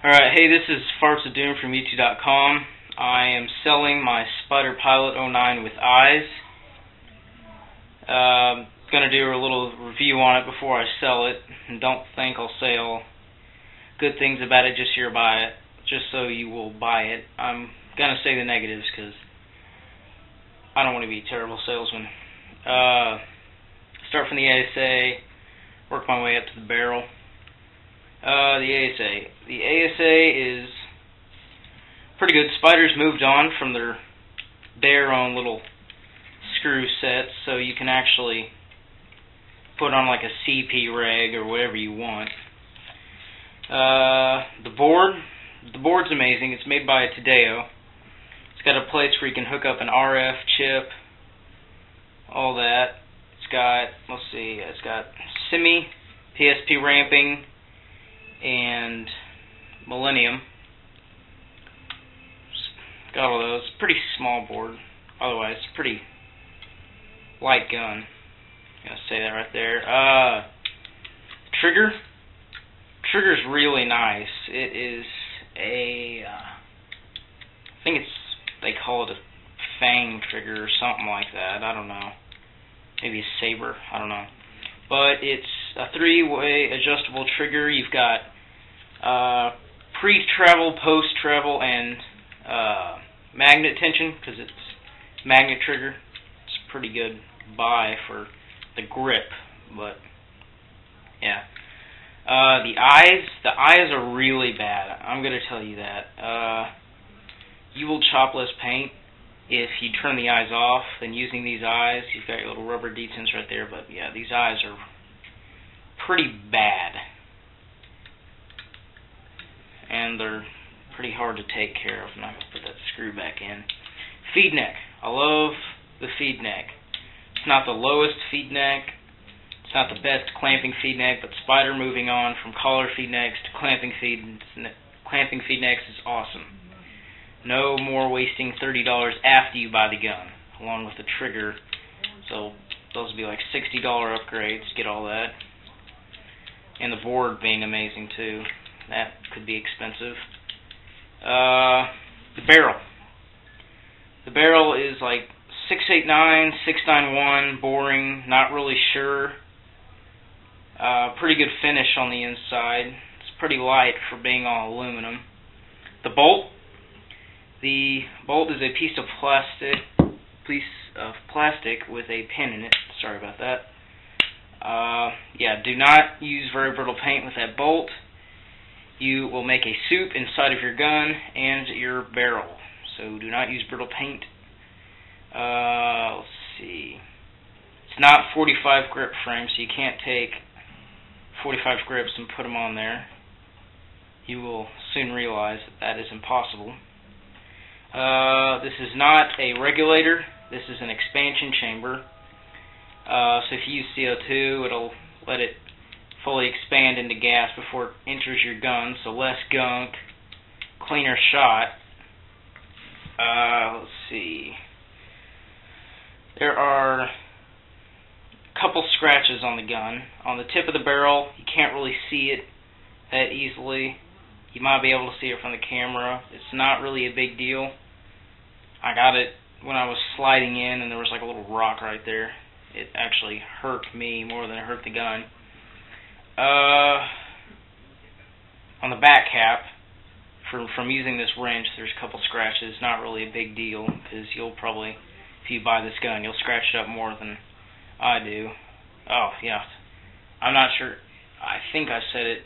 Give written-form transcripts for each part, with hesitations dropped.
Alright, hey, this is Farts of Doom from YouTube.com. I am selling my Spyder Pilot 09 with eyes. Going to do a little review on it before I sell it. And don't think I'll say all good things about it just so you will buy it. I'm going to say the negatives because I don't want to be a terrible salesman. Start from the ASA, work my way up to the barrel. The ASA is pretty good. Spyder's moved on from their own little screw sets, so you can actually put on like a CP reg or whatever you want. The board's amazing. It's made by Tadeo. It's got a place where you can hook up an RF chip, all that. It's got, it's got semi PSP ramping and Millennium. Got all those. Pretty small board. Otherwise, pretty light gun. Gotta say that right there. Trigger's really nice. It is I think they call it a fang trigger or something like that. I don't know. Maybe a saber. I don't know. But it's a 3-way adjustable trigger. You've got pre-travel, post-travel, and magnet tension, because it's magnet trigger. It's a pretty good buy for the grip, but yeah. The eyes are really bad. I'm going to tell you that. You will chop less paint if you turn the eyes off than using these eyes. You've got your little rubber detents right there, but yeah, these eyes are pretty bad. And they're pretty hard to take care of. I'm not going to put that screw back in. Feed neck. I love the feed neck. It's not the lowest feed neck. It's not the best clamping feed neck, but Spyder moving on from collar feed necks to clamping feed necks is awesome. No more wasting $30 after you buy the gun, along with the trigger. So those would be like $60 upgrades, get all that. And the board being amazing too. That could be expensive. The barrel. The barrel is like 689, 691, boring, not really sure. Pretty good finish on the inside. It's pretty light for being all aluminum. The bolt. The bolt is a piece of plastic with a pin in it. Sorry about that. Yeah, do not use very brittle paint with that bolt. You will make a soup inside of your gun and your barrel. So do not use brittle paint. Let's see. It's not 45 grip frame, so you can't take 45 grips and put them on there. You will soon realize that is impossible. This is not a regulator. This is an expansion chamber. So if you use CO2, it'll let it fully expand into gas before it enters your gun, so less gunk, cleaner shot. Let's see. There are a couple scratches on the gun. On the tip of the barrel, you can't really see it that easily. You might be able to see it from the camera. It's not really a big deal. I got it when I was sliding in and there was like a little rock right there. It actually hurt me more than it hurt the gun. On the back cap, from using this wrench, there's a couple scratches. Not really a big deal, because you'll probably, if you buy this gun, you'll scratch it up more than I do. Oh, yeah. I'm not sure. I think I said it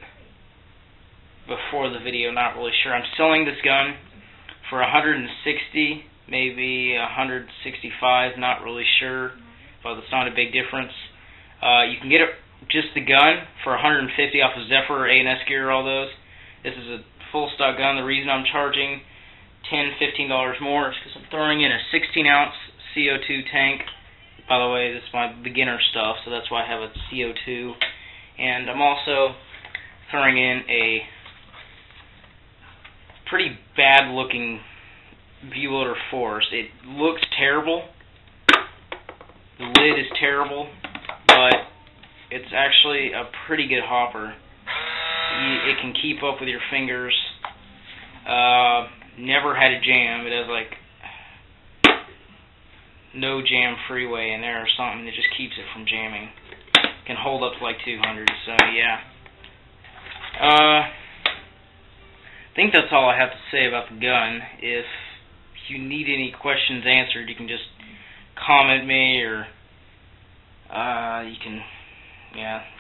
before the video, not really sure. I'm selling this gun for $160, maybe $165, not really sure, but it's not a big difference. You can get it, just the gun, for $150 off of Zephyr, A&S Gear, all those. This is a full stock gun. The reason I'm charging $10, $15 more is because I'm throwing in a 16-ounce CO2 tank. By the way, this is my beginner stuff, so that's why I have a CO2. And I'm also throwing in a pretty bad looking View-Loader Force. It looks terrible. The lid is terrible, but it's actually a pretty good hopper. It can keep up with your fingers Never had a jam. It has like no jam freeway in there or something that just keeps it from jamming. Can hold up to like 200, so yeah. I think that's all I have to say about the gun. If you need any questions answered, you can just comment me, or you can,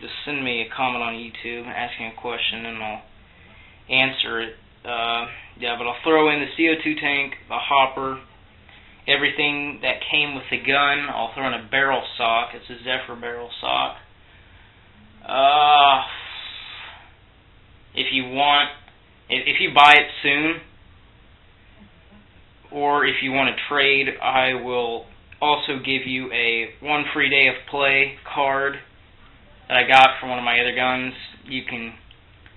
just send me a comment on YouTube asking a question and I'll answer it. But I'll throw in the CO2 tank, the hopper, everything that came with the gun. I'll throw in a barrel sock. It's a Zephyr barrel sock. If you want, if you buy it soon, or if you want to trade, I will also give you a 1 free day of play card that I got from one of my other guns. You can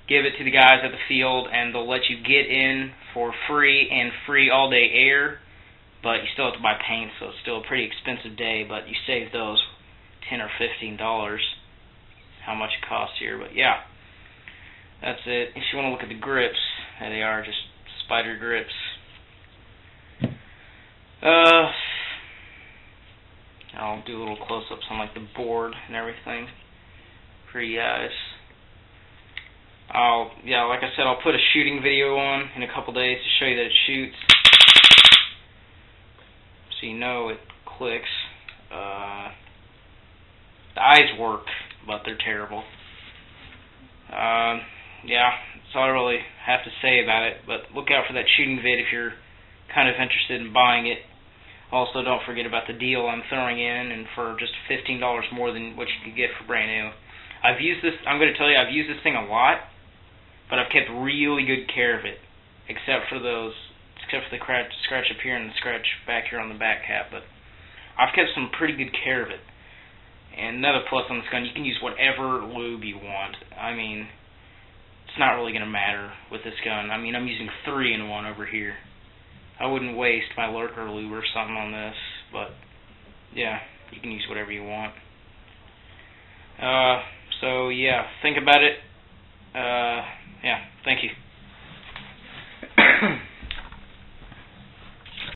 give it to the guys at the field and they'll let you get in for free and free all day air, but you still have to buy paint, so it's still a pretty expensive day, but you save those $10 or $15, how much it costs here. But yeah, that's it. If you want to look at the grips, there they are, just Spyder grips. I'll do little close-ups on like the board and everything for you guys. Like I said, I'll put a shooting video on in a couple days to show you that it shoots, so you know it clicks. The eyes work, but they're terrible. That's all I really have to say about it, but look out for that shooting vid if you're kind of interested in buying it. Also, don't forget about the deal I'm throwing in, and for just $15 more than what you could get for brand new. I've used this, I'm going to tell you, I've used this thing a lot, but I've kept really good care of it, except for the scratch up here and the scratch back here on the back cap, but I've kept some pretty good care of it. And another plus on this gun, you can use whatever lube you want. I mean, it's not really going to matter with this gun. I mean, I'm using 3-in-1 over here. I wouldn't waste my lurker lube or something on this, but yeah, you can use whatever you want. So yeah, think about it. Thank you.